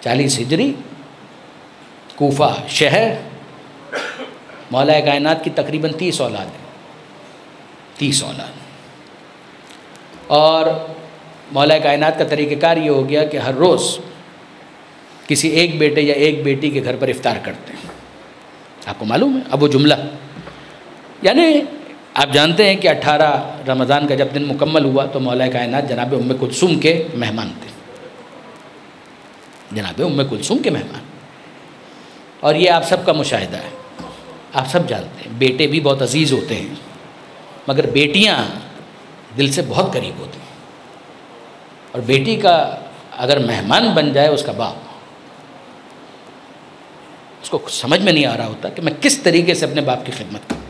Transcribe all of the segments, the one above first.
40 ہجری، کوفہ شہر، مولا کائنات کی تقریباً 30 اولاد ہیں، 30 اولاد. اور مولا کائنات کا طریقہ کار یہ ہو گیا کہ ہر روز کسی ایک بیٹے یا ایک بیٹی کے گھر پر افطار کرتے ہیں. آپ کو معلوم ہے اب وہ جملہ، یعنی آپ جانتے ہیں کہ 18 رمضان کا جب دن مکمل ہوا تو مولا کائنات جناب ام کلثوم کے مہمان تھے، جناب ام کلثوم کے مہمان. اور یہ آپ سب کا مشاہدہ ہے، آپ سب جانتے ہیں بیٹے بھی بہت عزیز ہوتے ہیں، مگر بیٹیاں دل سے بہت قریب ہوتی ہیں. اور بیٹی کا اگر مہمان بن جائے اس کا باپ، اس کو سمجھ میں نہیں آ رہا ہوتا کہ میں کس طریقے سے اپنے باپ کی خدمت کروں.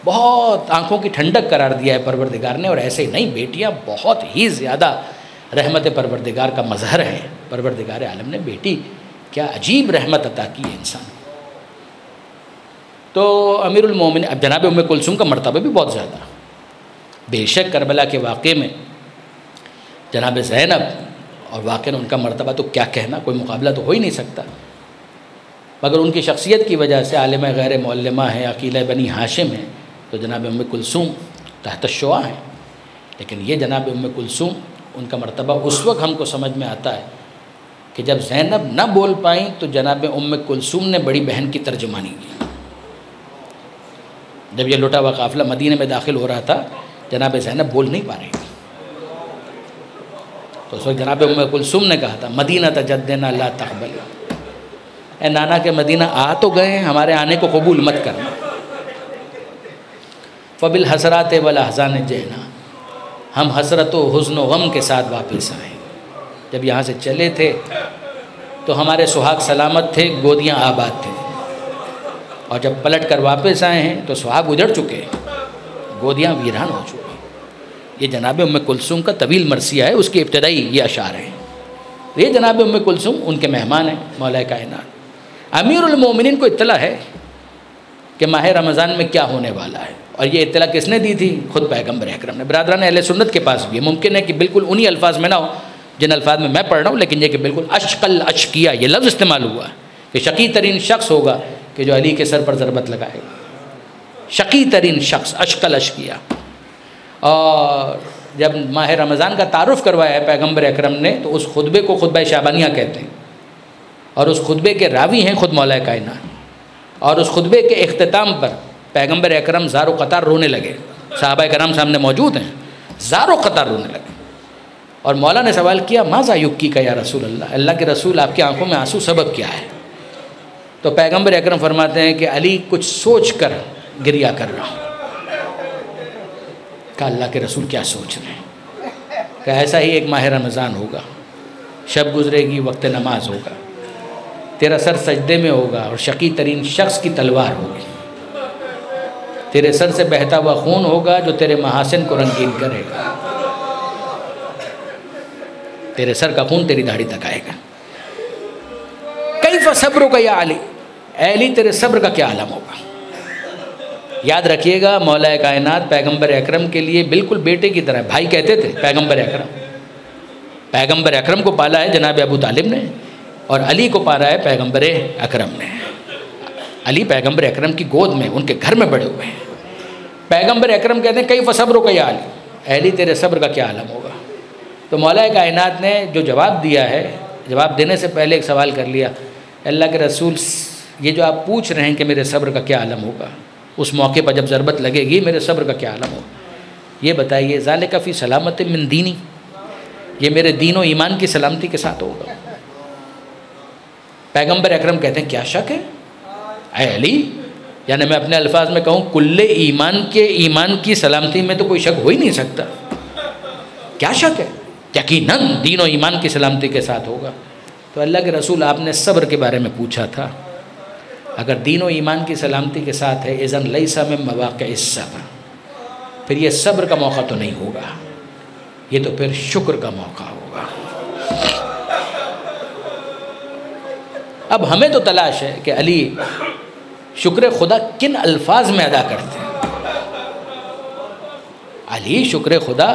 بہت آنکھوں کی ٹھنڈک قرار دیا ہے پروردگار نے. اور ایسے ہی نہیں، بیٹیاں بہت ہی زیادہ رحمت پروردگار کا مظہر ہے. پروردگار عالم نے بیٹی کیا عجیب رحمت عطا کی ہے انسان. تو امیر المومنین اب جناب ام کلثوم کا مرتبہ بھی بہت زیادہ. بے شک کربلا کے واقعے میں جناب زینب اور واقعاً ان کا مرتبہ تو کیا کہنا، کوئی مقابلہ تو ہو ہی نہیں سکتا. مگر ان کی شخصیت کی وجہ سے عالمہ غیر معلمہ ہیں، عقیلہ بنی ہاشم ہیں، تو جناب ام کلثوم تحت الشعاع ہیں. لیکن یہ جناب ام کلثوم ان کا مرتبہ اس وقت ہم کو سمجھ میں آتا ہے کہ جب زینب نہ بول پائیں تو جناب ام کلثوم نے بڑی بہن کی ترجمانی کی. جب یہ لٹا ہوا قافلہ مدینہ میں داخل ہو رہا تھا، جناب زینب بول نہیں پا رہی تھی، تو اس وقت جناب ام کلثوم نے کہا تھا مدینہ تجدنا لا تقبل، اے نانا کے مدینہ آ تو گئے ہیں، ہمارے آنے کو قبول مت کرنا. فبالحسرات والاحزان جئنا، ہم حسرت و حزن و غم کے ساتھ واپس آئے. جب یہاں سے چلے تھے تو ہمارے سہاگ سلامت تھے، گودیاں آباد تھیں، اور جب پلٹ کر واپس آئے ہیں تو سہاگ اجڑ چکے، گودیاں ویران ہو چکی. یہ جناب ام کلثوم کا طویل مرثیہ ہے، اس کی ابتدائی یہ اشعار ہیں. یہ جناب ام کلثوم ان کے مہمان ہیں مولا کائنات. امیر المومنین کو اطلاع ہے کہ ماہ رمضان میں کیا ہونے والا ہے، اور یہ اطلاع کس نے دی تھی؟ خود پیغمبر اکرم نے. برادران اہل سنت کے پاس بھی ہے، ممکن ہے کہ بالکل انہی الفاظ میں نہ ہو جن الفاظ میں میں پڑھ رہا ہوں، لیکن یہ کہ بالکل اشقل اشقیہ یہ لفظ استعمال ہوا ہے کہ شقی ترین شخص ہوگا کہ جو علی کے سر پر ضربت لگائے گا. شقی ترین شخص، اشقل اشقیہ. اور جب ماہ رمضان کا تعارف کروایا ہے پیغمبر اکرم نے تو اس خطبے کو خطبہ شعبانیہ کہتے ہیں، اور اس خطبے کے راوی ہیں خود مولا کائنات. اور اس خطبے کے اختتام پر پیغمبر اکرم زار و قطار رونے لگے. صحابہ کرام سامنے موجود ہیں، زار و قطار رونے لگے. اور مولا نے سوال کیا ماذا یبکی کا یا رسول اللہ، اللہ کے رسول آپ کی آنکھوں میں آنسو سبب کیا ہے؟ تو پیغمبر اکرم فرماتے ہیں کہ علی کچھ سوچ کر گریا کر رہا ہوں. کہ اللہ کے رسول کیا سوچ رہے ہیں؟ کہ ایسا ہی ایک ماہ رمضان ہوگا، شب گزرے گی، وقت نماز ہوگا، تیرا سر سجدے میں ہوگا اور شقی ترین شخص کی تلوار ہوگی. تیرے سر سے بہتا ہوا خون ہوگا جو تیرے محاسن کو رنگین کرے گا. تیرے سر کا خون تیری داڑھی تک آئے گا. کیف صبرک یا علی، اے علی تیرے صبر کا کیا عالم ہوگا. یاد رکھیے گا مولا کائنات پیغمبر اکرم کے لیے بالکل بیٹے کی طرح، بھائی کہتے تھے پیغمبر اکرم. پیغمبر اکرم کو پالا ہے جناب ابو طالب نے، اور علی کو پالا ہے پیغمبر اکرم نے. علی پیغمبر اکرم کی گود میں، ان کے گھر میں بڑے ہوئے ہیں. پیغمبر اکرم کہتے ہیں کیف صبرک یا علی، اے علی تیرے صبر کا کیا عالم ہوگا. تو مولا کائنات نے جو جواب دیا ہے، جواب دینے سے پہلے ایک سوال کر لیا، اللہ کے رسول یہ جو آپ پوچھ رہے ہیں کہ میرے صبر کا کیا عالم ہوگا، اس موقع پر جب ضربت لگے گی میرے صبر کا کیا عالم ہوگا، یہ بتائیے. ذالک فی سلامت من دینی، یہ میرے دین و ایمان کی سلامتی کے ساتھ ہوگا. پیغمبر اکرم کہتے ہیں کیا شک ہے اے علی، یعنی میں اپنے الفاظ میں کہوں کل ایمان کی سلامتی میں تو کوئی شک ہو ہی نہیں سکتا. کیا شک ہے؟ یقیناً دین و ایمان کی سلامتی کے ساتھ ہوگا. تو اللہ کے رسول آپ نے صبر کے بارے میں پوچھا تھا. اگر دین و ایمان کی سلامتی کے ساتھ ہے اذن لیس من مواقع الصبر، پھر یہ صبر کا موقع تو نہیں ہوگا، یہ تو پھر شکر کا موقع ہوگا. اب ہمیں تو تلاش ہے کہ علی شکر خدا کن الفاظ میں ادا کرتے ہیں. علی شکر خدا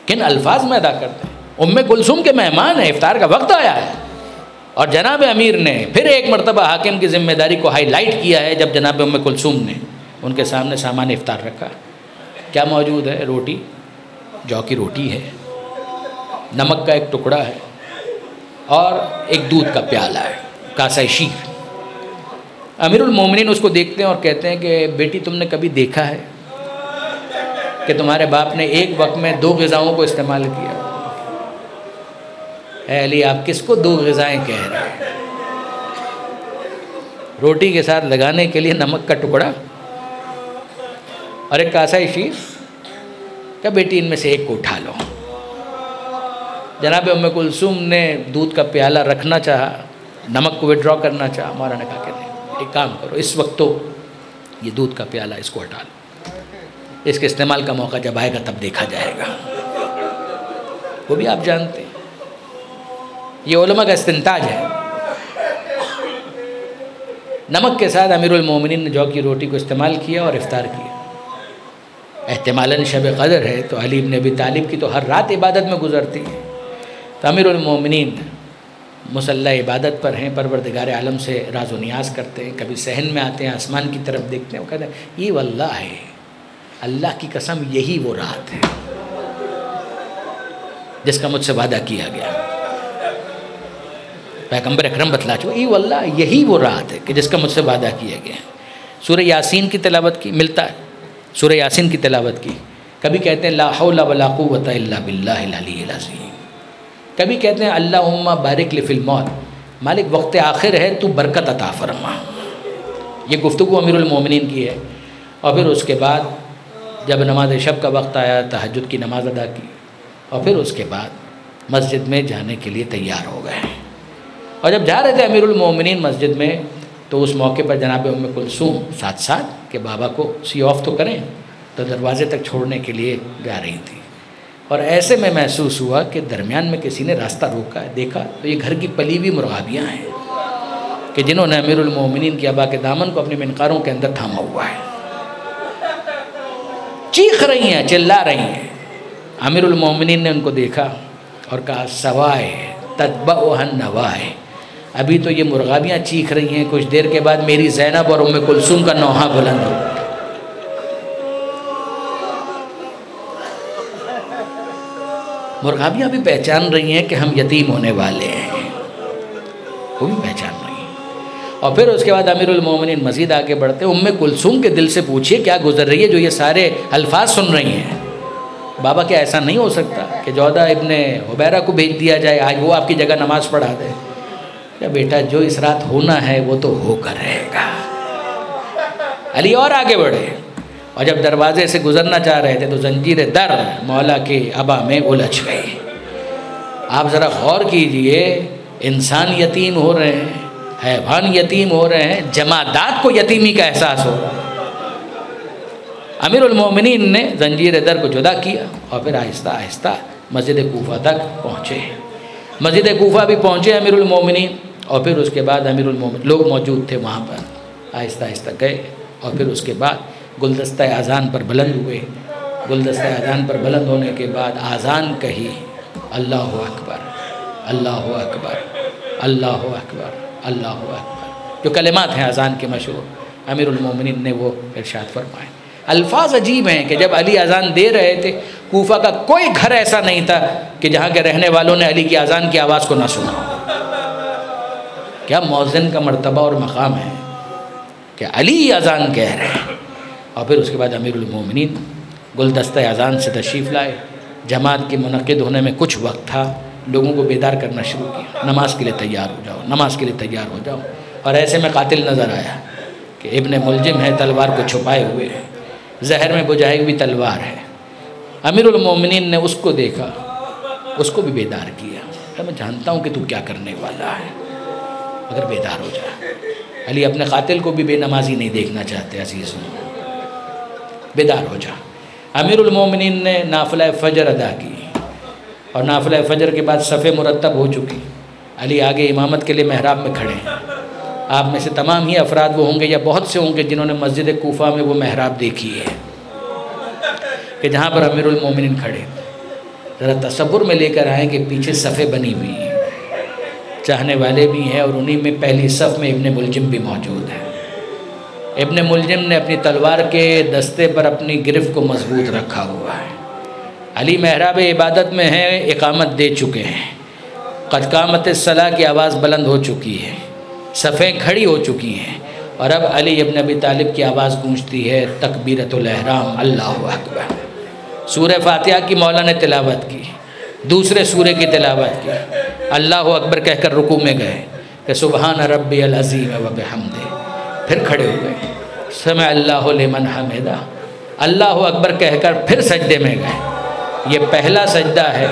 کن الفاظ میں ادا کرتے ہیں. ام کلثوم کے مہمان ہیں، افطار کا وقت آیا ہے، اور جناب امیر نے پھر ایک مرتبہ حاکم کی ذمہ داری کو ہائی لائٹ کیا ہے جب جناب ام کلثوم نے ان کے سامنے سامان افطار رکھا. کیا موجود ہے؟ روٹی، جو کی روٹی ہے، نمک کا ایک ٹکڑا ہے اور ایک دودھ کا پیالہ ہے، کاسہ شیر. امیر المومنین اس کو دیکھتے ہیں اور کہتے ہیں کہ بیٹی تم نے کبھی دیکھا ہے کہ تمہارے باپ نے ایک وقت میں 2 غذاؤں کو استعمال کیا؟ اے علی آپ کس کو 2 غذائیں کہہ رہے ہیں؟ روٹی کے ساتھ لگانے کے لیے نمک کا ٹکڑا اور ایک کاسہ شیر. کہ بیٹی ان میں سے ایک کو اٹھا لو. جناب ام کلثوم نے دودھ کا پیالہ رکھنا چاہا، نمک کو وڈرا کرنا چاہا. مولا نے کہا کہ نہیں، ایک کام کرو، اس وقت تو یہ دودھ کا پیالہ اس کو ہٹا لو، اس کے استعمال کا موقع جب آئے گا تب دیکھا جائے گا. وہ بھی آپ جانتے ہیں یہ علماء کا استنتاج ہے. نمک کے ساتھ امیر المومنین نے جو کی روٹی کو استعمال کیا اور افطار کیا. احتمالاً شب قدر ہے تو علی بن ابی طالب کی تو ہر رات عبادت میں گزرتی ہے. تو امیر المومنین مصلی عبادت پر ہیں، پروردگار عالم سے راز و نیاز کرتے ہیں. کبھی صحن میں آتے ہیں، آسمان کی طرف دیکھتے ہیں، وہ کہتے ہیں یہ واللہ ہے، اللہ کی قسم یہی وہ رات ہے جس کا مجھ سے وعدہ کیا گیا. پیغمبر اکرم بتلا چکے ای واللہ یہی وہ رات ہے کہ جس کا مجھ سے وعدہ کیا گیا. سورہ یاسین کی تلاوت کی، ملتا ہے سورہ یاسین کی تلاوت کی. کبھی کہتے ہیں لا حول ولا قوت الا باللہ العلی العظیم. کبھی کہتے ہیں اللہم بارک لی فی الموت، مالک وقت آخر ہے تو برکت عطا فرما. یہ گفتگو امیر المومنین کی ہے. اور پھر اس کے بعد جب نماز شب کا وقت آیا تہجد کی نماز ادا کی اور پھر اس کے بعد مسجد میں جانے کے لیے تیار ہو گئے. اور جب جا رہے تھے امیر المومنین مسجد میں تو اس موقع پر جناب ام کلثوم ساتھ ساتھ کہ بابا کو سی آف تو کریں، تو دروازے تک چھوڑنے کے لیے جا رہی تھی. اور ایسے میں محسوس ہوا کہ درمیان میں کسی نے راستہ روکا ہے. دیکھا تو یہ گھر کی پلی ہوئی مرغابیاں ہیں کہ جنہوں نے امیر المومنین کے ابا کے دامن کو اپنی منقاروں کے اندر تھاما ہوا ہے. چیخ رہی ہیں، چلا رہی ہیں. امیر المومنین نے ان کو دیکھا اور کہا سوائے تتبعها النوائے، ابھی تو یہ مرغابیاں چیخ رہی ہیں، کچھ دیر کے بعد میری زینب اور ام کلثوم کا نوحہ بلند ہو. مرغابیاں بھی پہچان رہی ہیں کہ ہم یتیم ہونے والے ہیں، وہ بھی پہچان رہی ہیں. اور پھر اس کے بعد امیر المومنین مزید آگے بڑھتے ام کلثوم کے دل سے پوچھئے کیا گزر رہی ہے جو یہ سارے الفاظ سن رہی ہیں. بابا کیا ایسا نہیں ہو سکتا کہ جودہ ابن حبیرہ کو بھیج دیا جائے، آج وہ آپ کی جگہ نماز پڑھا دے؟ کہ بیٹا جو اس رات ہونا ہے وہ تو ہو کر رہے گا. علی اور آگے بڑھے اور جب دروازے سے گزرنا چاہ رہے تھے تو زنجیر در مولا کے ابا میں الجھ گئی. آپ ذرا غور کیجئے، انسان یتیم ہو رہے ہیں، حیوان یتیم ہو رہے ہیں، جمادات کو یتیمی کا احساس ہو رہا ہے. امیر المومنین نے زنجیر در کو جدا کیا اور پھر آہستہ آہستہ مسجد کوفہ تک پہنچے. مسجد کوفہ بھی پہنچے امیر المومنین اور پھر اس کے بعد امیر المومنین لوگ موجود تھے وہاں پر، آہستہ آہستہ گئے اور پھر اس کے بعد گلدستہ اذان پر بلند ہوئے. گلدستہ اذان پر بلند ہونے کے بعد اذان کہی، اللہ اکبر اللہ اکبر اللہ اکبر اللہ اکبر، جو کلمات ہیں اذان کے مشہور. امیر المومنین نے وہ ارشاد فرمائے. الفاظ عجیب ہیں کہ جب علی اذان دے رہے تھے کوفہ کا کوئی گھر ایسا نہیں تھا کہ جہاں کے رہنے والوں نے علی کی اذان کی آواز کو نہ سنا. کیا مؤذن کا مرتبہ اور مقام ہے کہ علی اذان کہہ رہے ہیں. اور پھر اس کے بعد امیر المومنین گلدستہ اذان سے تشریف لائے. جماعت کے منعقد ہونے میں کچھ وقت تھا، لوگوں کو بیدار کرنا شروع کیا، نماز کے لیے تیار ہو جاؤ، نماز کے لیے تیار ہو جاؤ. اور ایسے میں قاتل نظر آیا کہ ابن ملجم ہے، تلوار کو چھپائے ہوئے ہے، زہر میں بجھائی ہوئی تلوار ہے. امیر المومنین نے اس کو دیکھا، اس کو بھی بیدار کیا. میں جانتا ہوں کہ تو کیا کرنے والا ہے، مگر بیدار ہو جا. علی اپنے قاتل کو بھی بے نمازی نہیں دیکھنا چاہتے. عزیزوں بیدار ہو جا. امیر المومنین نے نافلہ فجر ادا کی اور نافلہ فجر کے بعد صفیں مرتب ہو چکی. علی آگے امامت کے لیے محراب میں کھڑے ہیں. آپ میں سے تمام ہی افراد وہ ہوں گے یا بہت سے ہوں گے جنہوں نے مسجد کوفہ میں وہ محراب دیکھی ہے کہ جہاں پر امیر المومنین کھڑے. ذرا تصور میں لے کر آئیں کہ پیچھے صفیں بنی ہوئی ہیں، چاہنے والے بھی ہیں، اور انہی میں پہلی صف میں ابن ملجم بھی موجود ہے۔ ابن ملجم نے اپنی تلوار کے دستے پر اپنی گرفت کو مضبوط رکھا ہوا ہے۔ علی محراب عبادت میں ہیں، اقامت دے چکے ہیں، قد قامت الصلاۃ کی آواز بلند ہو چکی ہے، صفیں کھڑی ہو چکی ہیں، اور اب علی ابن ابی طالب کی آواز گونجتی ہے، تکبیرۃ الاحرام، اللہ اکبر۔ سورہ فاتحہ کی مولا نے تلاوت کی، دوسرے سورے کی تلاوت کی، اللہ اکبر کہہ کر رکوع میں گئے کہ سبحان ربی العظیم و بحمدہ، پھر کھڑے ہو گئے، سمع اللہ لمن حمدہ، اللہ اکبر کہہ کر پھر سجدے میں گئے۔ یہ پہلا سجدہ ہے،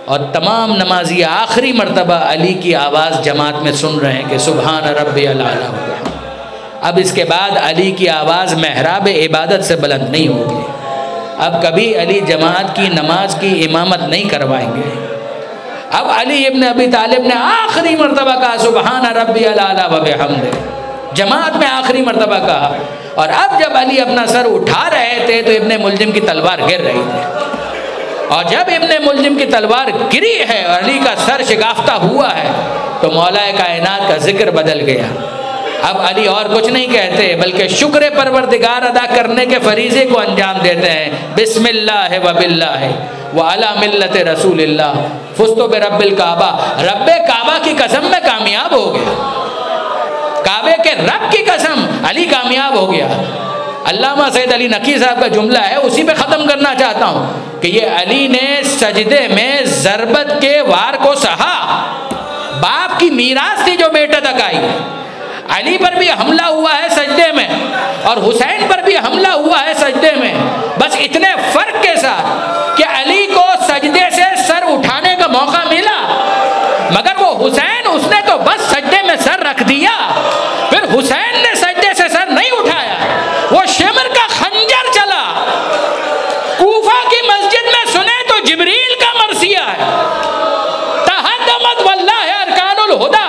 اور تمام نمازی آخری مرتبہ علی کی آواز جماعت میں سن رہے ہیں کہ سبحان ربی الاعلیٰ و بحمدہ۔ اب اس کے بعد علی کی آواز محراب عبادت سے بلند نہیں ہوگی، اب کبھی علی جماعت کی نماز کی امامت نہیں کروائیں گے۔ اب علی ابن ابی طالب نے آخری مرتبہ کہا سبحان ربی الاعلیٰ و بحمدہ، جماعت میں آخری مرتبہ کہا، اور اب جب علی اپنا سر اٹھا رہے تھے تو ابن ملجم کی تلوار گر رہی تھی، اور جب ابن ملجم کی تلوار گری ہے اور علی کا سر شکافتہ ہوا ہے تو مولا کائنات کا ذکر بدل گیا۔ اب علی اور کچھ نہیں کہتے بلکہ شکر پروردگار ادا کرنے کے فریضے کو انجام دیتے ہیں، بسم اللہ و باللہ وعلی ملت رسول اللہ فزت برب الکعبہ، رب کعبہ کی قسم میں کامیاب ہو گیا، کعبے کے رب کی قسم علی کامیاب ہو گیا۔ علامہ سید علی نقی صاحب کا جملہ ہے، اسی پہ ختم کرنا چاہتا ہوں کہ یہ علی نے سجدے میں ضربت کے وار کو سہا، باپ کی میراث تھی جو بیٹے تک آئی۔ علی پر بھی حملہ ہوا ہے سجدے میں، اور حسین پر بھی حملہ ہوا ہے سجدے میں، بس اتنے فرق کے ساتھ کہ علی کو سجدے سے سر اٹھانے کا موقع ملا، مگر وہ حسین اس نے تو بس سجدے میں سر رکھ دیا، پھر حسین نے سجدے سے سر نہیں اٹھایا، وہ شمر کا خنجر چلا۔ کوفہ کی مسجد میں سنے تو جبریل کا مرثیہ ہے، تہدمت واللہ ارکان الہدی،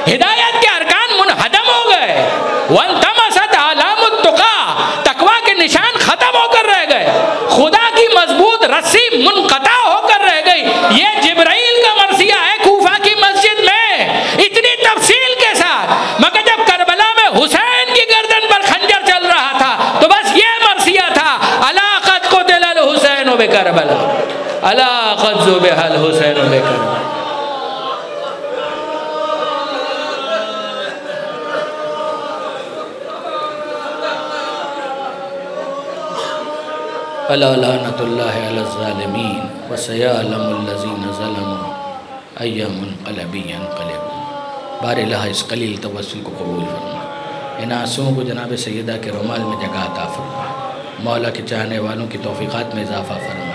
ہدایت کے ارکان منہدم ہو گئے، وانتمست اعلام التقیٰ، تقویٰ کے نشان ختم ہو کر رہ گئے، خدا کی مضبوط رسی منقطع ہو کر رہ گئی۔ یہ جبرائیل کا مرثیہ ہے کوفہ کی مسجد میں، اتنی تفصیل کے ساتھ، مگر جب کربلا میں حسین کی گردن پر خنجر چل رہا تھا تو بس یہ مرثیہ تھا، الا قد قتل الحسین بکربلا، الا قد ذبح الحسین بکربلا۔ الا لعنۃ اللہ علی الظالمین وسیعلم الذین ظلموا ای منقلب ینقلبون۔ بار الہ اس قلیل توسل کو قبول فرما، ان آنسوؤں کو جناب سیدہ کے رومال میں جگہ عطا فرما، مولا کے چاہنے والوں کی توفیقات میں اضافہ فرما،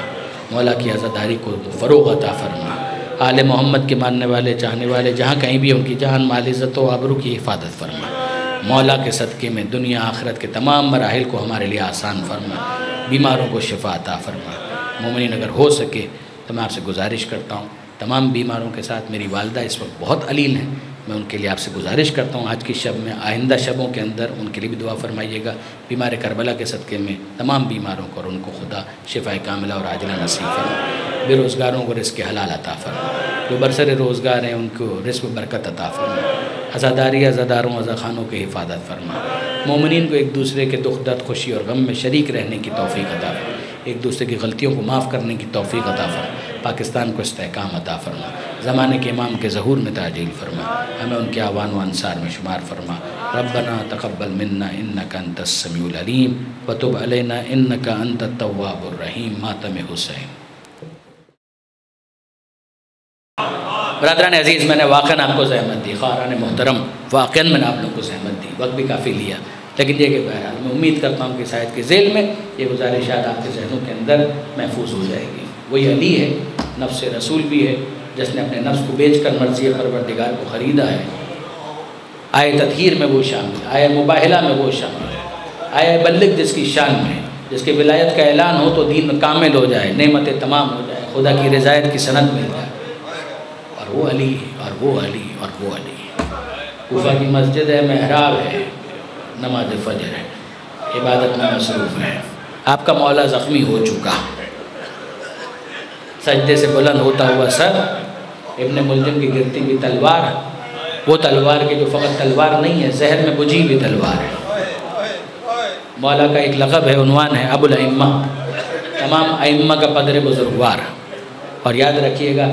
مولا کی عزاداری کو فروغ عطا فرما، آل محمد کے ماننے والے چاہنے والے جہاں کہیں بھی ان کی جان مال عزت و آبرو کی حفاظت فرما، مولا کے صدقے میں دنیا آخرت کے تمام مراحل کو ہمارے لیے آسان فرما، بیماروں کو شفا عطا فرما۔ مومنین اگر ہو سکے تو میں آپ سے گزارش کرتا ہوں، تمام بیماروں کے ساتھ میری والدہ اس وقت بہت علیل ہیں، میں ان کے لیے آپ سے گزارش کرتا ہوں آج کی شب میں، آئندہ شبوں کے اندر ان کے لیے بھی دعا فرمائیے گا، بیمار کربلا کے صدقے میں تمام بیماروں کو اور ان کو خدا شفا کاملہ اور عاجلہ نصیب فرما، بے روزگاروں کو رزق حلال عطا فرما، جو برسر روزگار ہیں ان کو رزق برکت عطا فرما، عزاداری عزاداروں عزاخانوں کی حفاظت فرما، مومنین کو ایک دوسرے کے دکھ درد خوشی اور غم میں شریک رہنے کی توفیق عطا فرما، ایک دوسرے کی غلطیوں کو معاف کرنے کی توفیق عطا فرما، پاکستان کو استحکام عطا فرما، زمانے کے امام کے ظہور میں تعجیل فرما، ہمیں ان کے اعوان و انصار میں شمار فرما۔ ربنا تقبل منا انک انت السمیع العلیم وتب علینا انک انت التواب الرحیم۔ ماتم حسین۔ برادران عزیز، میں نے واقعاً آپ کو زحمت دی، خواہران محترم، واقعاً میں نے آپ لوگوں کو زحمت دی، وقت بھی کافی لیا، لیکن یہ کہ بہرحال میں امید کرتا ہوں کہ شاید کے ذیل میں یہ گزارشات آپ کے ذہنوں کے اندر محفوظ ہو جائے گی۔ وہی علی ہے، نفس رسول بھی ہے، جس نے اپنے نفس کو بیچ کر مرضی پروردگار کو خریدا ہے۔ آئے تطہیر میں وہ شامل، آئے مباہلہ میں وہ شامل، آئے بلغ جس کی شان میں، جس کے ولایت کا اعلان ہو تو دین کامل ہو جائے، نعمتیں تمام ہو جائے، خدا کی رضایت کی سند مل جائے، اور وہ علی اور وہ علی اور وہ علی۔ کوفہ کی مسجد ہے، محراب ہے، نماز فجر ہے، عبادت میں مصروف ہے، آپ کا مولا زخمی ہو چکا، سجدے سے بلند ہوتا ہوا سر ابن ملجم کی گرتی ہوئی تلوار، وہ تلوار کی جو فقط تلوار نہیں ہے، زہر میں بجھی ہوئی تلوار ہے۔ مولا کا ایک لقب ہے، عنوان ہے ابو الائمہ، تمام ائمہ کا پدر بزرگوار۔ اور یاد رکھیے گا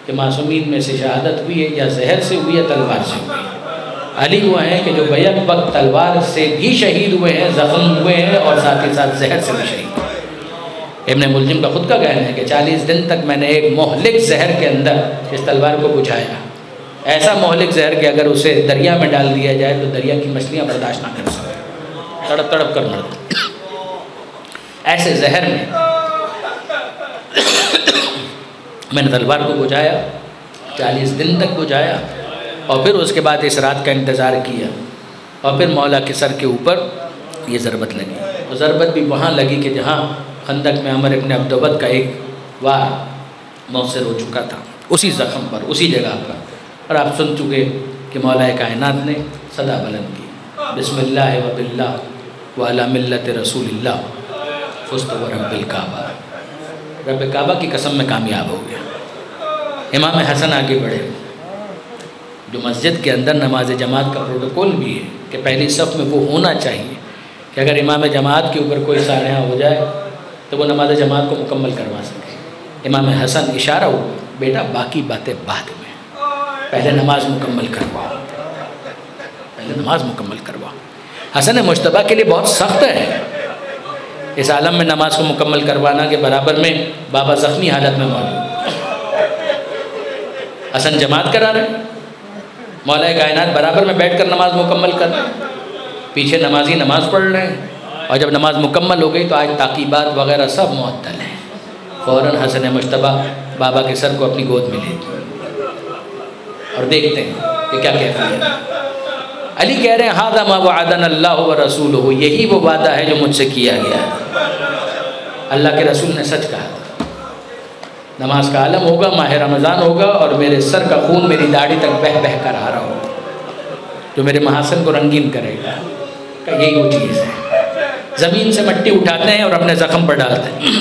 کہ معصومین میں سے شہادت ہوئی ہے یا زہر سے ہوئی ہے، تلوار سے ہوئی ہے۔ علی وہ ہیں کہ جو بیک وقت تلوار سے بھی شہید ہوئے ہیں، زخم ہوئے ہیں، اور ساتھ ہی ساتھ زہر سے بھی شہید ہوئے۔ ابن ملجم کا خود کا کہنا ہے کہ 40 دن تک میں نے ایک مہلک زہر کے اندر اس تلوار کو بجھایا، ایسا مہلک زہر کہ اگر اسے دریا میں ڈال دیا جائے تو دریا کی مچھلیاں برداشت نہ کر سکیں، تڑپ تڑپ کر مرتے۔ ایسے زہر میں نے تلوار کو بجھایا، 40 دن تک بجھایا، اور پھر اس کے بعد اس رات کا انتظار کیا، اور پھر مولا کے سر کے اوپر یہ ضربت لگی۔ اور ضربت بھی وہاں لگی کہ جہاں خندق میں عمر ابن عبدود کا ایک وار مؤثر ہو چکا تھا، اسی زخم پر، اسی جگہ پر۔ اور آپ سن چکے کہ مولا کائنات نے صدا بلند کی، بسم اللہ و باللہ و علی ملت رسول اللہ فزت ورب الکعبہ، رب کعبہ کی قسم میں کامیاب ہو گیا۔ امام حسن آگے بڑھے، جو مسجد کے اندر نماز جماعت کا پروٹوکول بھی ہے کہ پہلی صف میں وہ ہونا چاہیے کہ اگر امام جماعت کے اوپر کوئی سانحہ ہو جائے تو وہ نماز جماعت کو مکمل کروا سکے۔ امام حسن اشارہ ہو، بیٹا باقی باتیں بعد میں، پہلے نماز مکمل کرواؤ، پہلے نماز مکمل کرواؤ۔ حسن مجتبیٰ کے لیے بہت سخت ہے اس عالم میں نماز کو مکمل کروانا کہ برابر میں بابا زخمی حالت میں موجود، حسن جماعت کرا رہے ہیں، مولا کائنات برابر میں بیٹھ کر نماز مکمل کر رہے ہیں، پیچھے نمازی نماز پڑھ رہے ہیں، اور جب نماز مکمل ہو گئی تو آج تعقیبات وغیرہ سب معطل ہیں۔ فوراً حسن مجتبیٰ بابا کے سر کو اپنی گود میں لیتے اور دیکھتے ہیں کہ کیا کہتے ہیں۔ علی کہہ رہے ہیں ھذا ما وعدنا اللہ ورسولہ، یہی وہ وعدہ ہے جو مجھ سے کیا گیا ہے، اللہ کے رسول نے سچ کہا تھا، نماز کا عالم ہوگا، ماہ رمضان ہوگا، اور میرے سر کا خون میری داڑھی تک بہہ بہہ کر آ رہا ہوگا، جو میرے محاسن کو رنگین کرے گا، کہ یہی وہ چیز ہے۔ زمین سے مٹی اٹھاتے ہیں اور اپنے زخم پر ڈالتے ہیں۔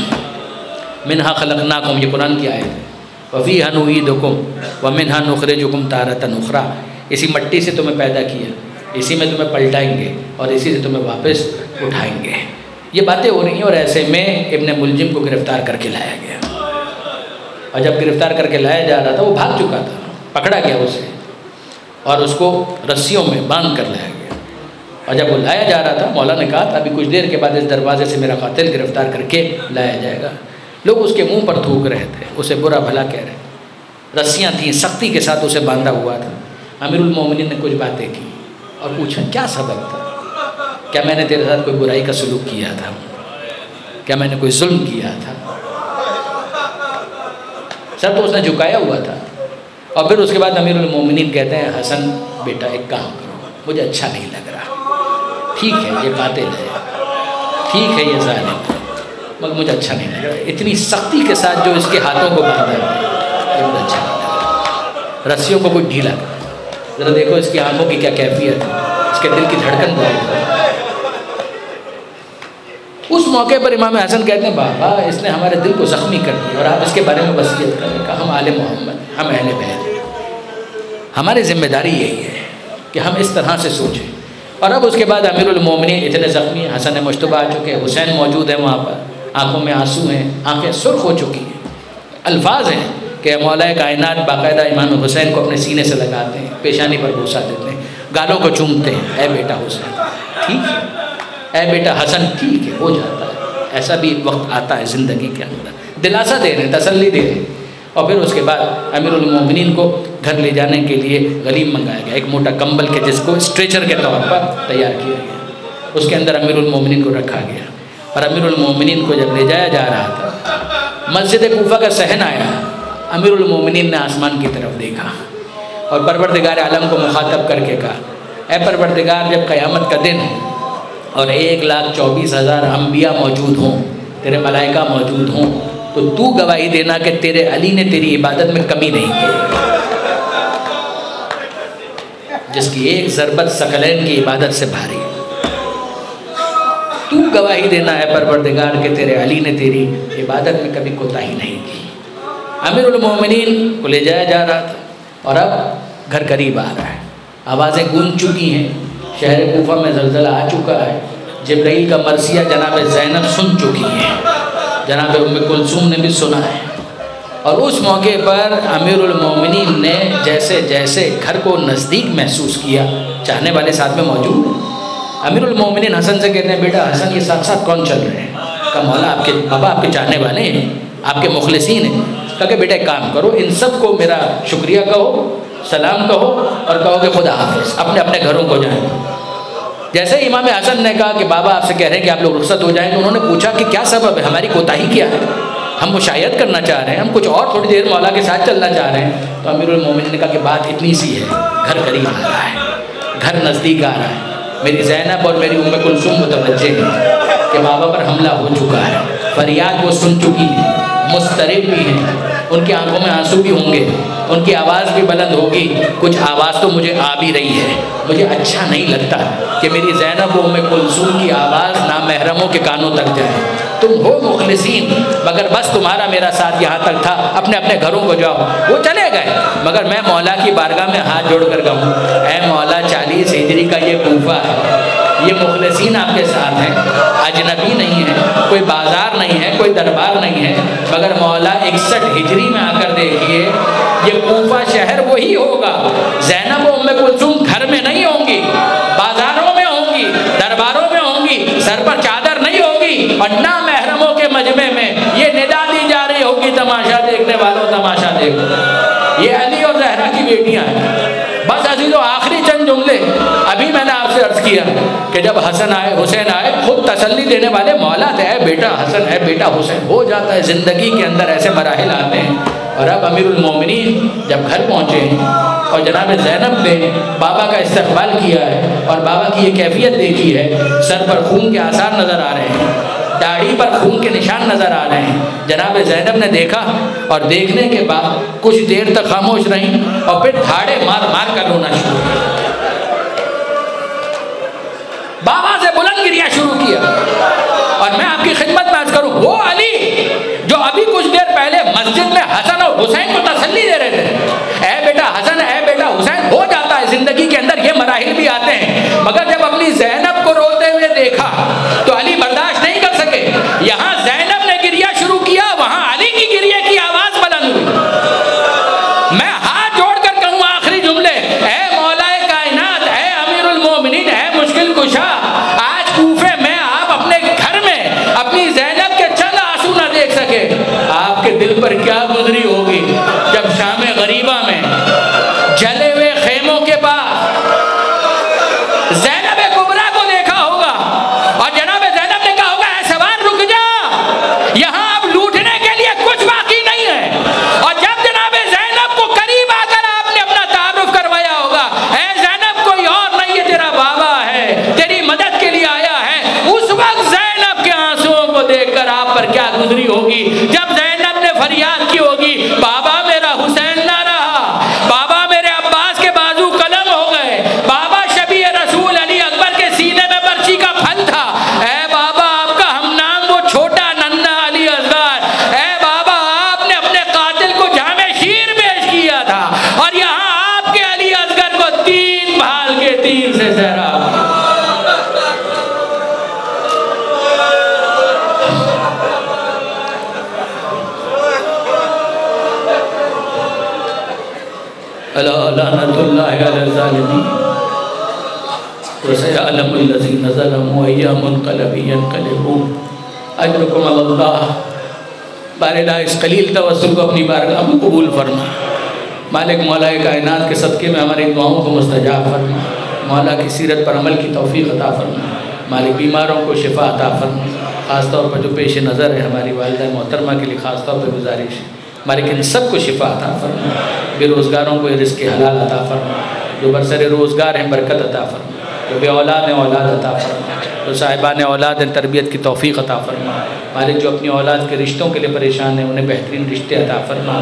منہا خلقناکم، یہ قرآن کی آیت ہے، وفیہا نعیدکم ومنہا نخرجکم تارۃ اخری، اسی مٹی سے تمہیں پیدا کیا، اسی میں تمہیں پلٹائیں گے اور اسی سے تمہیں واپس اٹھائیں گے۔ یہ باتیں ہو رہی ہیں، اور ایسے میں ابن ملجم کو گرفتار کر کے لایا گیا، اور جب گرفتار کر کے لایا جا رہا تھا وہ بھاگ چکا تھا، پکڑا گیا اسے اور اس کو رسیوں میں باندھ کر لایا گیا۔ اور جب وہ لایا جا رہا تھا، مولا نے کہا تھا ابھی کچھ دیر کے بعد اس دروازے سے میرا قاتل گرفتار کر کے لایا جائے گا۔ لوگ اس کے منہ پر تھوک رہے تھے، اسے برا بھلا کہہ رہے، رسیاں تھیں، سختی کے ساتھ اسے باندھا ہوا تھا۔ امیر المومنین نے کچھ باتیں کی اور پوچھا کیا سبب تھا، کیا میں نے تیرے ساتھ کوئی برائی کا سلوک کیا تھا، کیا میں نے کوئی ظلم کیا تھا؟ سر تو اس نے جھکایا ہوا تھا۔ اور پھر اس کے بعد امیر المومنین کہتے ہیں حسن بیٹا ایک کام کرو، مجھے اچھا نہیں لگ رہا، ٹھیک ہے یہ قاتل ہے، ٹھیک ہے یہ ظالم ہے، مگر مجھے اچھا نہیں لگ رہا، اتنی سختی کے ساتھ جو اس کے ہاتھوں کو باندھا ہے یہ مجھے اچھا نہیں لگ رہا، رسیوں کو کوئی ڈھیلا کر، ذرا دیکھو اس کی آنکھوں کی کیا کیفیت ہے، اس کے دل کی دھڑکن بہت ہے۔ اس موقع پر امام حسن کہتے ہیں بابا اس نے ہمارے دل کو زخمی کر دیا، اور آپ اس کے بارے میں وصیت کریں کہ ہم آل محمد، ہم اہل بیت، ہماری ذمہ داری یہی ہے کہ ہم اس طرح سے سوچیں۔ اور اب اس کے بعد امیر المومنین اتنے زخمی، حسن مجتبیٰ آ چکے، حسین موجود ہیں وہاں پر، آنکھوں میں آنسو ہیں، آنکھیں سرخ ہو چکی ہیں، الفاظ ہیں کہ مولا کائنات باقاعدہ امام حسین کو اپنے سینے سے لگاتے ہیں، پیشانی پر بوسہ دیتے ہیں، گالوں کو چومتے ہیں، اے بیٹا حسین ٹھیک ہے، اے بیٹا حسن ٹھیک ہے، ہو جاتا ہے، ایسا بھی ایک وقت آتا ہے زندگی کے اندر، دلاسا دے رہے ہیں، تسلی دے رہے ہیں۔ اور پھر اس کے بعد امیر المومنین کو گھر لے جانے کے لیے غلیم منگایا گیا، ایک موٹا کمبل کے جس کو اسٹریچر کے طور پر تیار کیا گیا، اس کے اندر امیر المومنین کو رکھا گیا۔ اور امیر المومنین کو جب لے جایا جا رہا تھا، مسجد کوفہ کا صحن آیا، امیر المومنین نے آسمان کی طرف دیکھا اور پروردگار عالم کو مخاطب کر کے کہا اے پروردگار جب قیامت کا دن اور 1,24,000 انبیاء موجود ہوں، تیرے ملائکہ موجود ہوں، تو گواہی دینا کہ تیرے علی نے تیری عبادت میں کمی نہیں کی، جس کی ایک ضربت ثقلین کی عبادت سے بھاری ہے، تو گواہی دینا ہے پروردگار کہ تیرے علی نے تیری عبادت میں کبھی کوتاہی نہیں کی۔ امیر المومنین کو لے جایا جا رہا تھا اور اب گھر قریب آ رہا ہے، آوازیں گونج چکی ہیں، شہر کوفہ میں زلزلہ آ چکا ہے، جبرائیل کا مرثیہ جناب زینب سن چکی ہیں، جناب ام کلثوم نے بھی سنا ہے۔ اور اس موقع پر امیر المومنین نے جیسے جیسے گھر کو نزدیک محسوس کیا، چاہنے والے ساتھ میں موجود ہیں، امیر المومنین حسن سے کہتے ہیں بیٹا حسن یہ ساتھ ساتھ کون چل رہے ہیں؟ کہا مولا آپ کے بابا آپ کے چاہنے والے ہیں، آپ کے مخلصین ہیں۔ کہا کہ بیٹا ایک کام کرو، ان سب کو میرا شکریہ کہو، سلام کہو اور کہو کہ خدا حافظ، اپنے اپنے گھروں کو جائیں۔ جیسے امام حسن نے کہا کہ بابا آپ سے کہہ رہے ہیں کہ آپ لوگ رخصت ہو جائیں، تو انہوں نے پوچھا کہ کیا سبب ہے، ہماری کوتاہی کیا ہے، ہم مشاہد کرنا چاہ رہے ہیں، ہم کچھ اور تھوڑی دیر مولا کے ساتھ چلنا چاہ رہے ہیں۔ تو امیر المومنین نے کہا کہ بات اتنی سی ہے، گھر قریب آ رہا ہے، گھر نزدیک آ رہا ہے، میری زینب اور میری ام کلثوم متوجہ ہیں کہ بابا پر حملہ ہو چکا ہے، فریاد وہ سن چکی ہیں، مضطرب بھی ہیں، ان کی آنکھوں میں آنسو بھی ہوں گے، ان کی آواز بھی بلند ہوگی، کچھ آواز تو مجھے آ بھی رہی ہے، مجھے اچھا نہیں لگتا کہ میری زینب و ام کلثوم کی آواز نامحرموں کے کانوں تک جائے۔ تم ہو مخلصین، مگر بس تمہارا میرا ساتھ یہاں تک تھا، اپنے اپنے گھروں کو جاؤ۔ وہ چلے گئے، مگر میں مولا کی بارگاہ میں ہاتھ جوڑ کر کہوں اے مولا 40 ہجری کا یہ کوفہ ہے، یہ مخلصین آپ کے ساتھ ہیں، اجنبی نہیں ہے، کوئی بازار نہیں ہے، کوئی دربار نہیں ہے، مگر مولا 61 ہجری میں آ کر دیکھیے یہ کوفہ شہر وہی ہوگا، زینب و ام کلثوم گھر میں نہیں ہوں گی، بازاروں میں ہوں گی، درباروں میں ہوں گی، سر پر چادر نہیں ہوگی، اور نہ محرموں کے مجمع میں یہ ندا دی جا رہی ہوگی تماشا دیکھنے والوں تماشا دیکھو، یہ علی اور زہرا کی بیٹیاں ہیں۔ بس عزیزو آخری چند جملے ابھی میں نے آپ سے عرض کیا کہ جب حسن آئے حسین آئے، خود تسلی دینے والے مولا تھے، اے بیٹا حسن ہے بیٹا حسین، ہو جاتا ہے زندگی کے اندر ایسے مراحل آتے ہیں۔ اور اب امیر المومنین جب گھر پہنچے ہیں اور جناب زینب نے بابا کا استقبال کیا ہے اور بابا کی یہ کیفیت دیکھی ہے، سر پر خون کے آثار نظر آ رہے ہیں، داڑھی پر خون کے نشان نظر آ رہے ہیں، جناب زینب نے دیکھا اور دیکھنے کے بعد کچھ دیر تک خاموش رہیں اور پھر دھاڑے مار مار کر رونا شروع کیا، بابا سے بلند گریہ شروع کیا۔ اور میں آپ کی خدمت میں عرض کروں، وہ علی جو ابھی کچھ دیر پہلے مسجد میں حسن اور حسین کو تسلی دے رہے تھے، اے بیٹا حسن اے بیٹا حسین، ہو جاتا ہے زندگی کے اندر یہ مراحل بھی آتے ہیں، مگر جب اپنی زینب کو روتے ہوئے دیکھا تو علی برداشت نہیں کر سکے، یہاں زینب نے گریہ شروع کیا، وہاں علی کی گریہ کی آواز بلند ہوئی۔ میں ہاتھ جوڑ کر کہوں آخری جملے، اے مولا کائنات، اے امیر المومنین، اے مشکل کشا، آج کوفے میں آپ اپنے گھر میں اپنی زینب کے چند آنسو نہ دیکھ سکے، آپ کے دل پر کیا گزری ہوگی جب شام غریبہ میں جلے ہوئے خیموں کے پاس زینب کبریٰ کو دیکھا ہوگا اور جناب زینب نے کہا ہوگا اے سوار رک جا، یہاں اب لوٹنے کے لیے کچھ باقی نہیں ہے، اور جب جناب زینب کو قریب آ کر آپ نے اپنا تعارف کروایا ہوگا، اے زینب کوئی اور نہیں ہے، تیرا بابا ہے، تیری مدد کے لیے آیا ہے، اس وقت زینب کے آنسوؤں کو دیکھ کر آپ پر کیا گزری ہوگی جب زینب نے فریاد کی ہوگی بابا میرا حسین نہ رہا، بابا میرے عباس کے بازو قلم ہو گئے، بابا شبیہ رسول علی اکبر کے سینے میں برچی کا پھل تھا، اے بابا آپ کا ہم نام وہ چھوٹا ننھا علی اصغر، اے بابا آپ نے اپنے قاتل کو جامع شیر پیش کیا تھا، اور یہاں آپ کے علی اصغر کو 3 بھال کے تیر سے زہرا۔ لعنت اللہ علی الظالمین وسيعلم الذين ظلموا أي منقلب ينقلبون اجرکم علی اللہ۔ بار الہ اس قلیل توسل کو اپنی بارگاہ میں قبول فرما، مالک مولا کائنات کے صدقے میں ہماری دعاؤں کو مستجاب فرما، مولا کی سیرت پر عمل کی توفیق عطا فرما، مالک بیماروں کو شفا عطا فرما، خاص طور پر جو پیش نظر ہے ہماری والدہ محترمہ کے لیے خاص طور پر گزارش ہے، مالک ان سب کو شفا عطا فرما، بے روزگاروں کو رزق حلال عطا فرما، جو برسر روزگار ہیں برکت عطا فرما، جو بے اولاد ہیں اولاد عطا فرما، جو صاحبان اولاد ہیں تربیت کی توفیق عطا فرما، مالک جو اپنی اولاد کے رشتوں کے لیے پریشان ہیں انہیں بہترین رشتے عطا فرما،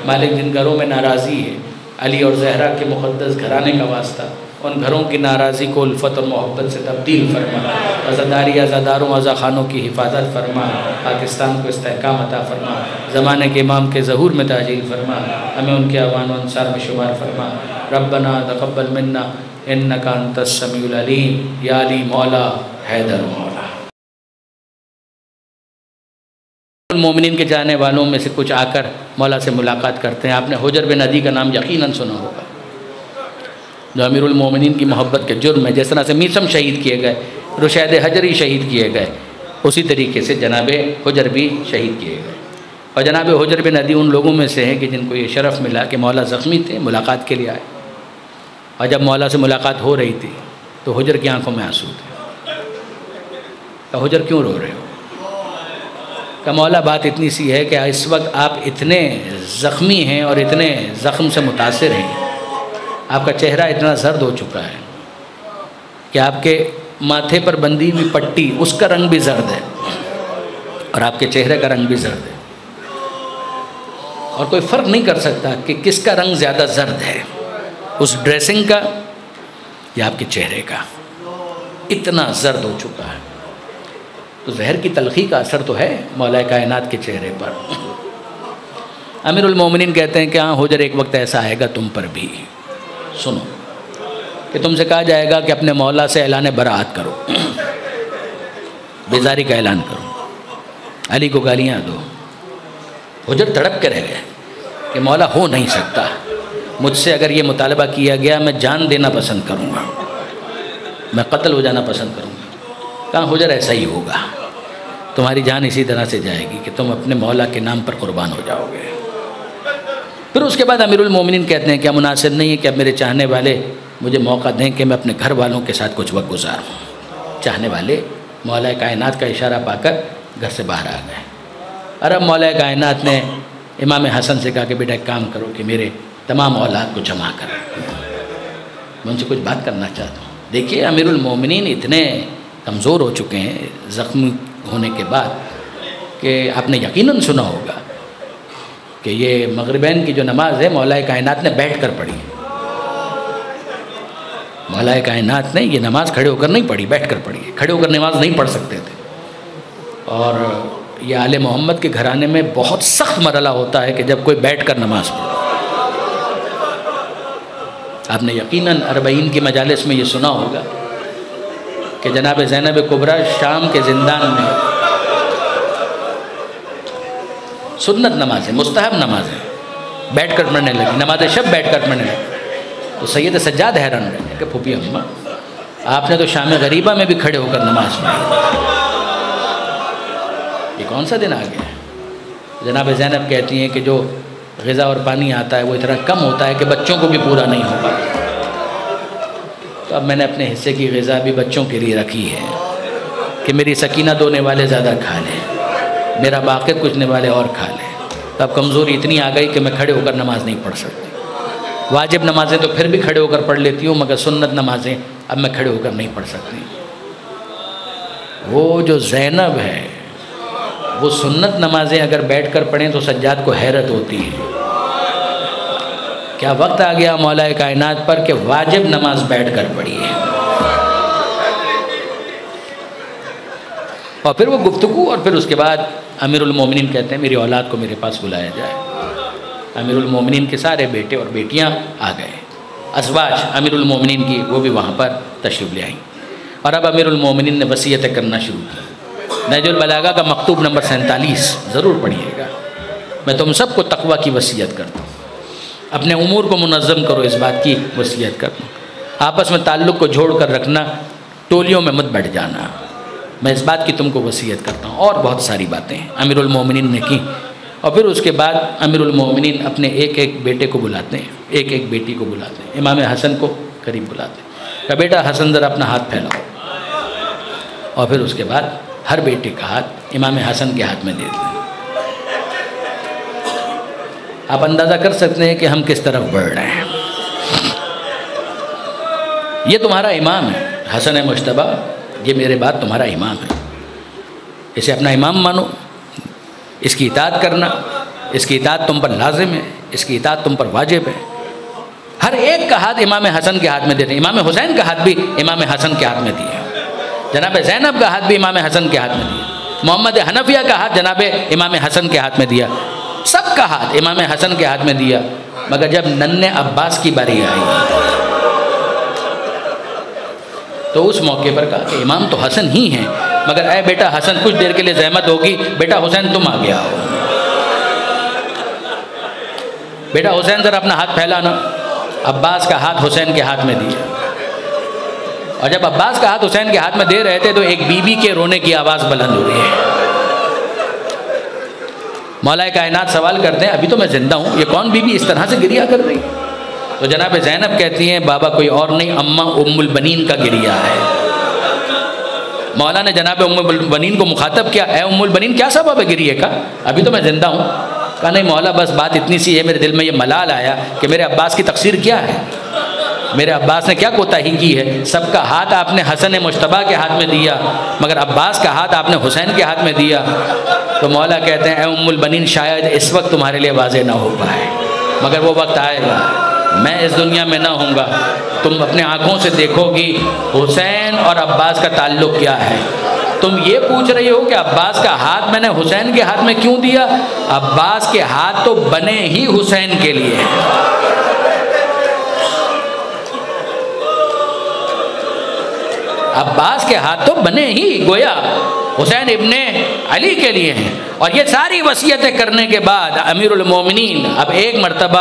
مالک جن گھروں میں ناراضی ہے علی اور زہرا کے مقدس گھرانے کا واسطہ ان گھروں کی ناراضی کو الفت اور محبت سے تبدیل فرما، عزاداری عزاداروں عزا خانوں کی حفاظت فرما، پاکستان کو استحکام عطا فرما، زمانے کے امام کے ظہور میں تعجیل فرما، ہمیں ان کے اعوان و انصار میں شمار فرما۔ ربنا تقبل منا انک انت السمیع العلیم، یا علی مولا حیدر مولا۔ المومنین کے جانے والوں میں سے کچھ آ کر مولا سے ملاقات کرتے ہیں۔ آپ نے حجر بن عدی کا نام یقیناً سنا ہوگا، جو امیر المومنین کی محبت کے جرم ہے۔ جس طرح سے میثم شہید کیے گئے، رشید حجری شہید کیے گئے، اسی طریقے سے جناب حجر بھی شہید کیے گئے۔ اور جناب حجر بن عدی ان لوگوں میں سے ہیں کہ جن کو یہ شرف ملا کہ مولا زخمی تھے، ملاقات کے لیے آئے، اور جب مولا سے ملاقات ہو رہی تھی تو حجر کی آنکھوں میں آنسو تھے۔ کہ حجر کیوں رو رہے ہو؟ کہ مولا بات اتنی سی ہے کہ اس وقت آپ اتنے زخمی ہیں اور اتنے زخم سے متاثر ہیں، آپ کا چہرہ اتنا زرد ہو چکا ہے کہ آپ کے ماتھے پر بندھی ہوئی پٹی اس کا رنگ بھی زرد ہے اور آپ کے چہرے کا رنگ بھی زرد ہے، اور کوئی فرق نہیں کر سکتا کہ کس کا رنگ زیادہ زرد ہے، اس ڈریسنگ کا یا آپ کے چہرے کا، اتنا زرد ہو چکا ہے۔ تو زہر کی تلخی کا اثر تو ہے مولا کائنات کے چہرے پر۔ امیر المومنین کہتے ہیں کہ ہاں حجر، ایک وقت ایسا آئے گا تم پر بھی، سنو، کہ تم سے کہا جائے گا کہ اپنے مولا سے اعلان براعت کرو، بیزاری کا اعلان کرو، علی کو گالیاں دو۔ حجر تڑپ کے رہ گئے کہ مولا ہو نہیں سکتا، مجھ سے اگر یہ مطالبہ کیا گیا میں جان دینا پسند کروں گا، میں قتل ہو جانا پسند کروں گا۔ کہاں حجر ایسا ہی ہوگا، تمہاری جان اسی طرح سے جائے گی کہ تم اپنے مولا کے نام پر قربان ہو جاؤ گے۔ پھر اس کے بعد امیر المومنین کہتے ہیں کیا مناسب نہیں ہے کہ اب میرے چاہنے والے مجھے موقع دیں کہ میں اپنے گھر والوں کے ساتھ کچھ وقت گزاروں۔ چاہنے والے مولا کائنات کا اشارہ پا کر گھر سے باہر آ گئے، اور اب مولا کائنات نے امام حسن سے کہا کہ بیٹا ایک کام کرو کہ میرے تمام اولاد کو جمع کر، میں ان سے کچھ بات کرنا چاہتا ہوں۔ دیکھیے امیر المومنین اتنے کمزور ہو چکے ہیں زخمی ہونے کے بعد کہ آپ نے یقیناً سنا ہوگا کہ یہ مغربین کی جو نماز ہے مولا کائنات نے بیٹھ کر پڑھی، مولا کائنات نے یہ نماز کھڑے ہو کر نہیں پڑھی، بیٹھ کر پڑھی ہے۔ کھڑے ہو کر نماز نہیں پڑھ سکتے تھے، اور یہ آل محمد کے گھرانے میں بہت سخت مرحلہ ہوتا ہے کہ جب کوئی بیٹھ کر نماز پڑھے۔ آپ نے یقیناً اربعین کی مجالس میں یہ سنا ہوگا کہ جناب زینب کبریٰ شام کے زندان میں سنت نمازیں، مستحب نمازیں بیٹھ کر پڑھنے لگی، نماز شب بیٹھ کر پڑھنے لگی۔ تو سید سجاد حیران رہے کہ پھوپھی اماں، آپ نے تو شام غریبہ میں بھی کھڑے ہو کر نماز پڑھی، یہ کون سا دن آ گیا؟ جناب زینب کہتی ہیں کہ جو غذا اور پانی آتا ہے وہ اتنا کم ہوتا ہے کہ بچوں کو بھی پورا نہیں ہو پاتا، تو اب میں نے اپنے حصے کی غذا بھی بچوں کے لیے رکھی ہے کہ میری سکینہ دونے والے زیادہ کھا لیں، میرا باقر کچھنے والے اور کھا لیں۔ تو اب کمزوری اتنی آ گئی کہ میں کھڑے ہو کر نماز نہیں پڑھ سکتی، واجب نمازیں تو پھر بھی کھڑے ہو کر پڑھ لیتی ہوں، مگر سنت نمازیں اب میں کھڑے ہو کر نہیں پڑھ سکتی۔ وہ جو زینب ہے وہ سنت نمازیں اگر بیٹھ کر پڑھیں تو سجاد کو حیرت ہوتی ہے، کیا وقت آ گیا مولا کائنات پر کہ واجب نماز بیٹھ کر پڑھیے۔ اور پھر وہ گفتگو، اور پھر اس کے بعد امیر المومنین کہتے ہیں میری اولاد کو میرے پاس بلایا جائے۔ امیر المومنین کے سارے بیٹے اور بیٹیاں آ گئے، ازواج امیر المومنین کی وہ بھی وہاں پر تشریف لے آئیں، اور اب امیر المومنین نے وصیتیں کرنا شروع کی۔ نہج البلاغہ کا مکتوب نمبر 47 ضرور پڑھیے گا۔ میں تم سب کو تقوی کی وصیت کرتا ہوں، اپنے امور کو منظم کرو، اس بات کی وصیت کرتا ہوں، آپس میں تعلق کو جوڑ کر رکھنا، ٹولیوں میں مت بیٹھ جانا، میں اس بات کی تم کو وصیت کرتا ہوں۔ اور بہت ساری باتیں امیر المومنین نے کی، اور پھر اس کے بعد امیر المومنین اپنے ایک ایک بیٹے کو بلاتے ہیں، ایک ایک بیٹی کو بلاتے ہیں، امام حسن کو قریب بلاتے ہیں کہ بیٹا حسن ذرا اپنا ہاتھ پھیلاؤ، اور پھر اس کے بعد ہر بیٹے کا ہاتھ امام حسن کے ہاتھ میں دے دیں۔ آپ اندازہ کر سکتے ہیں کہ ہم کس طرف بڑھ رہے ہیں۔ یہ تمہارا امام ہے حسن مجتبیٰ، یہ میرے بعد تمہارا امام ہے، اسے اپنا امام مانو، اس کی اطاعت کرنا، اس کی اطاعت تم پر لازم ہے، اس کی اطاعت تم پر واجب ہے۔ ہر ایک کا ہاتھ امام حسن کے ہاتھ میں دیتے ہیں. امام حسین کا ہاتھ بھی امام حسن کے ہاتھ میں دیا. جناب زینب کا ہاتھ بھی امام حسن کے ہاتھ میں دیا. محمد حنفیہ کا ہاتھ جناب امام حسن کے ہاتھ میں دیا. سب کا ہاتھ امام حسن کے ہاتھ میں دیا. مگر جب ننھے عباس کی باری آئی تو اس موقع پر کہا کہ امام تو حسن ہی ہیں، مگر اے بیٹا حسن کچھ دیر کے لیے زحمت ہوگی، بیٹا حسین تم آ گیا ہو. بیٹا حسین ذرا اپنا ہاتھ پھیلانا. عباس کا ہاتھ حسین کے ہاتھ میں دیا. اور جب عباس کا ہاتھ حسین کے ہاتھ میں دے رہے تھے تو ایک بی بی کے رونے کی آواز بلند ہو رہی ہے. مولا کائنات سوال کرتے ہیں ابھی تو میں زندہ ہوں، یہ کون بی بی اس طرح سے گریہ کر رہی؟ تو جناب زینب کہتی ہیں بابا کوئی اور نہیں، اماں ام البنین کا گریہ ہے. مولا نے جناب ام البنین کو مخاطب کیا، اے ام البنین کیا سبب ہے گریہ کا؟ ابھی تو میں زندہ ہوں. کہا نہیں مولا بس بات اتنی سی ہے، میرے دل میں یہ ملال آیا کہ میرے عباس کی تقصیر کیا ہے، میرے عباس نے کیا کوتاہی کی ہے. سب کا ہاتھ آپ نے حسن مجتبیٰ کے ہاتھ میں دیا، مگر عباس کا ہاتھ آپ نے حسین کے ہاتھ میں دیا. تو مولا کہتے ہیں اے ام البنین شاید اس وقت تمہارے لیے واضح نہ ہو پائے، مگر وہ وقت آئے گا، میں اس دنیا میں نہ ہوں گا، تم اپنے آنکھوں سے دیکھو گی حسین اور عباس کا تعلق کیا ہے. تم یہ پوچھ رہی ہو کہ عباس کا ہاتھ میں نے حسین کے ہاتھ میں کیوں دیا؟ عباس کے ہاتھ تو بنے ہی حسین کے لیے. عباس کے ہاتھ تو بنے ہی گویا حسین ابن علی کے لیے ہیں. اور یہ ساری وصیتیں کرنے کے بعد امیر المومنین اب ایک مرتبہ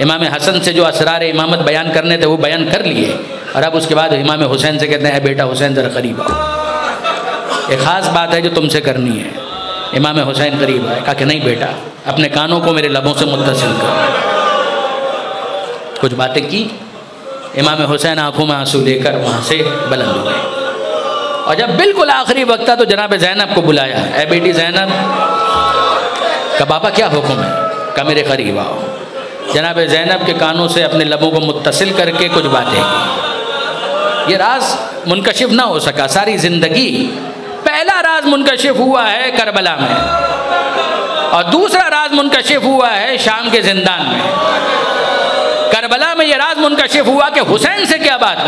امام حسن سے جو اسرار امامت بیان کرنے تھے وہ بیان کر لیے، اور اب اس کے بعد امام حسین سے کہتے ہیں اے بیٹا حسین ذرا قریب آؤ، ایک خاص بات ہے جو تم سے کرنی ہے. امام حسین قریب آئے. کہا کہ نہیں بیٹا اپنے کانوں کو میرے لبوں سے متصل کر. کچھ باتیں کی. امام حسین آنکھوں میں آنسو لے کر وہاں سے بلند ہوئے. اور جب بالکل آخری وقت تھا تو جناب زینب کو بلایا، اے بیٹی زینب. کہا بابا کیا حکم ہے؟ کہا میرے قریب آؤ. جناب زینب کے کانوں سے اپنے لبوں کو متصل کر کے کچھ باتیں کی. یہ راز منکشف نہ ہو سکا ساری زندگی. پہلا راز منکشف ہوا ہے کربلا میں، اور دوسرا راز منکشف ہوا ہے شام کے زندان میں. کربلا میں یہ راز منکشف ہوا کہ حسین سے کیا بات،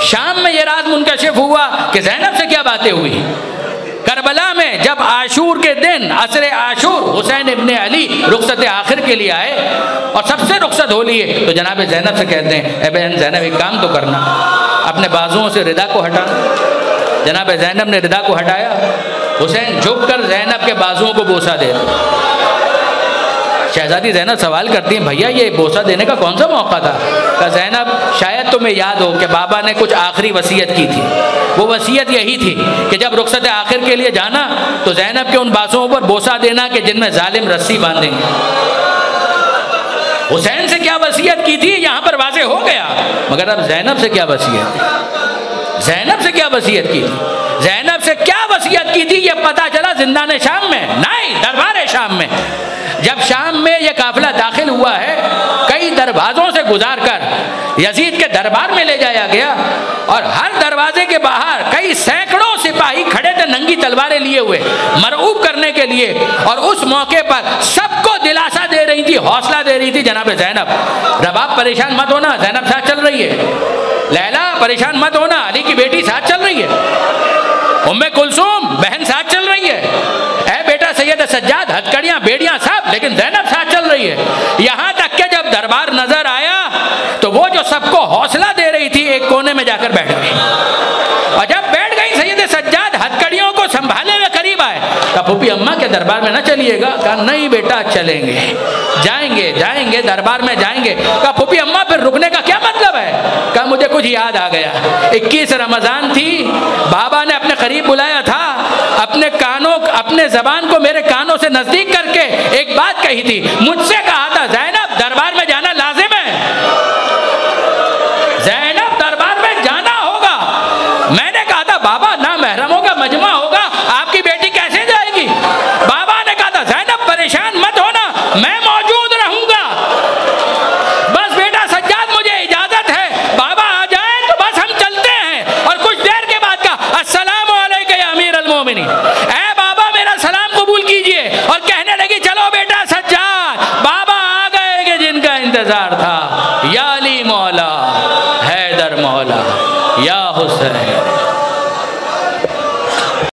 شام میں یہ راز منکشف ہوا کہ زینب سے کیا باتیں ہوئی. کربلا میں جب عاشور کے دن عصر عاشور حسین ابن علی رخصت آخر کے لیے آئے اور سب سے رخصت ہو لیے تو جناب زینب سے کہتے ہیں اے بہن زینب ایک کام تو کرنا، اپنے بازوؤں سے ردا کو ہٹا. جناب زینب نے ردا کو ہٹایا. حسین جھک کر زینب کے بازوؤں کو بوسہ دے. شہزادی زینب سوال کرتی ہیں بھیا یہ بوسہ دینے کا کون سا موقع تھا؟ کہ زینب شاید تمہیں یاد ہو کہ بابا نے کچھ آخری وصیت کی تھی. وہ وصیت یہی تھی کہ جب رخصت آخر کے لیے جانا تو زینب کے ان بازوؤں پر بوسہ دینا کہ جن میں ظالم رسی باندھیں گے. حسین سے کیا وصیت کی تھی یہاں پر واضح ہو گیا، مگر اب زینب سے کیا وصیت، زینب سے کیا وصیت کی تھی، زینب سے کیا وصیت کی تھی یہ پتہ چلا زندان شام میں، نہیں دربار شام میں. جب شام میں یہ قافلہ داخل ہوا ہے کئی دروازوں سے گزار کر یزید کے دربار میں لے جایا گیا، اور ہر دروازے کے باہر کئی سینکڑوں سپاہی کھڑے تھے ننگی تلواریں لیے ہوئے مرعوب کرنے کے لیے. اور اس موقع پر سب کو دلاسا دے رہی تھی، حوصلہ دے رہی تھی جناب زینب. رباب پریشان مت ہونا، زینب ساتھ چل رہی ہے. لیلا پریشان مت ہونا، علی کی بیٹی ساتھ چل رہی ہے. ام کلثوم بہن ساتھ چل رہی ہے. اے بیٹا سید سجاد ہتھکڑیاں بیڑیاں سب، لیکن زینب ساتھ چل رہی ہے. یہاں تک کہ جب دربار نظر آیا تو وہ جو سب کو حوصلہ دے رہی تھی ایک کونے میں جا کر بیٹھ گئی. اور جب بیٹھ گئی سید سجاد ہتھکڑیوں کو سنبھالے ہوئے قریب آئے. کہا پھوپھی اماں کے دربار میں نہ چلیے گا؟ کہا نہیں بیٹا چلیں گے، جائیں گے دربار میں جائیں گے. کہا پھوپھی اماں پھر رکنے کا کیا مطلب ہے؟ کہا مجھے کچھ یاد آ گیا، 21 رمضان تھی، بابا نے اپنے قریب بلایا تھا، اپنے زبان کو میرے کانوں سے نزدیک کر کے ایک بات کہی تھی، مجھ سے کہا تھا زینب دربار میں جانا لازم ہے، زینب دربار میں جانا ہوگا. میں نے کہا تھا بابا نامحرموں کا مجمع ہوگا، آپ کی بیٹی کیسے جائے گی؟ بابا نے کہا تھا زینب پریشان مت ہونا، میں موجود رہوں گا. بس بیٹا سجاد مجھے اجازت ہے، بابا آ جائیں تو بس ہم چلتے ہیں. اور کچھ دیر کے بعد کہا السلام علیکم یا امیر المومنین، اے بابا میرا سلام قبول کیجئے.